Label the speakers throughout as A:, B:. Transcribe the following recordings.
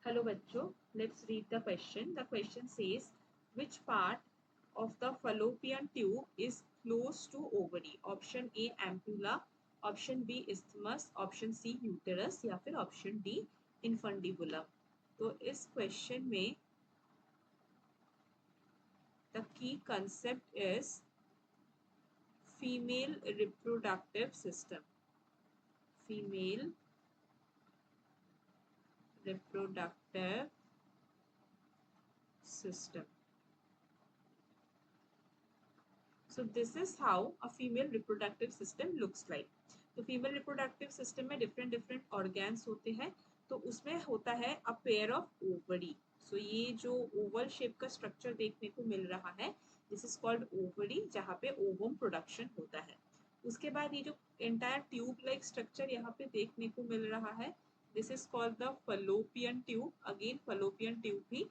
A: Hello bachcho, let's read the question. The question says, which part of the fallopian tube is close to ovary? Option A ampulla, option B isthmus, option C uterus या फिर option D infundibulum. तो इस question में the key concept is female reproductive system. Female reproductive system. So this is how a female reproductive system looks like. तो female reproductive system में different different organs होते हैं. तो उसमें होता है अ पेयर ऑफ ओवरी. सो ये जो ओवल शेप का स्ट्रक्चर देखने को मिल रहा है, दिस इज कॉल्ड ओवरी, जहाँ पे ओवम प्रोडक्शन होता है. उसके बाद ये जो एंटायर ट्यूब लाइक स्ट्रक्चर यहाँ पे देखने को मिल रहा है, this is called the Fallopian tube. Again Fallopian tube भी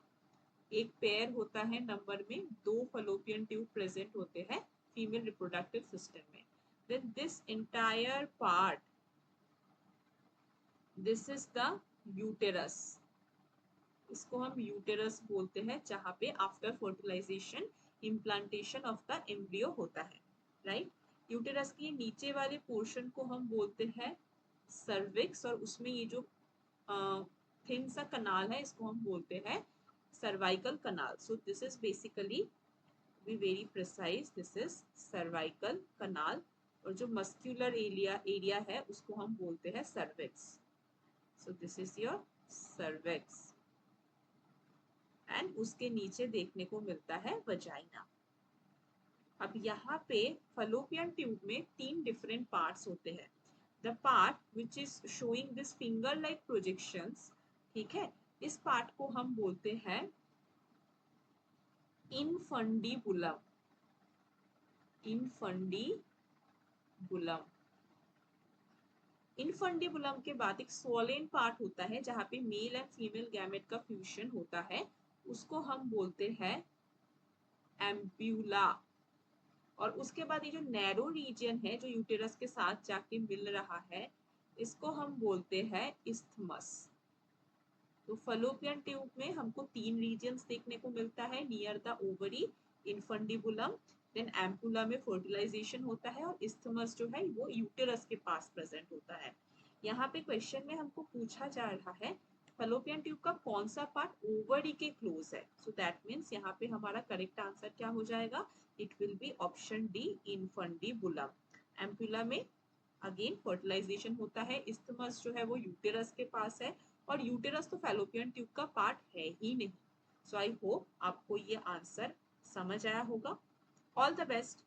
A: एक पेयर होता है, नंबर में 2 फलोपियन ट्यूब प्रेजेंट होते हैं फीमेल रिप्रोडक्टिव सिस्टम में. Then this entire part, this is the uterus. इसको हम यूटेरस बोलते हैं, जहाँ पे after fertilization implantation of the embryo होता है, राइट. यूटेरस के नीचे वाले पोर्शन को हम बोलते हैं सर्विक्स, और उसमें ये जो थिन सा कनाल है इसको हम बोलते हैं cervical canal. So this is basically, be very precise, this is cervical canal. और जो मस्क्यूलर एरिया है उसको हम बोलते हैं cervix. So this is your cervix. And उसके नीचे देखने को मिलता है वजाइना. अब यहाँ पे फलोपियन ट्यूब में 3 डिफरेंट पार्ट्स होते हैं. The part which is showing this finger like projections, ठीक है, इस पार्ट को हम बोलते हैं इनफंडीबुलम. इनफंडीबुलम. इनफंडीबुलम के बाद एक स्वोलेन पार्ट होता है जहाँ पे मेल एंड फीमेल गैमेट का फ्यूजन होता है, उसको हम बोलते हैं एम्ब्यूला. और उसके बाद ये जो नैरो रीजन है जो यूटेरस के साथ जाके मिल रहा है, इसको हम बोलते हैं इस्थमस. तो फलोपियन ट्यूब में हमको 3 रीजन्स देखने को मिलता है, near the ovary, infundibulum, then ampulla में फर्टिलाइजेशन होता है, और इस्थमस जो है वो यूटेरस के पास प्रेजेंट होता है. यहाँ पे क्वेश्चन में हमको पूछा जा रहा है फलोपियन ट्यूब का कौन सा पार्ट ओवरी के क्लोज है. सो दैट मीन्स यहाँ पे हमारा करेक्ट आंसर क्या हो जाएगा, it will be option D infundibulum. Ampulla में अगेन फर्टिलाइजेशन होता है, इस्थमस जो है वो यूटेरस के पास है, और यूटेरस तो फैलोपियन ट्यूब का पार्ट है ही नहीं. सो आई होप आपको ये आंसर समझ आया होगा. All the best.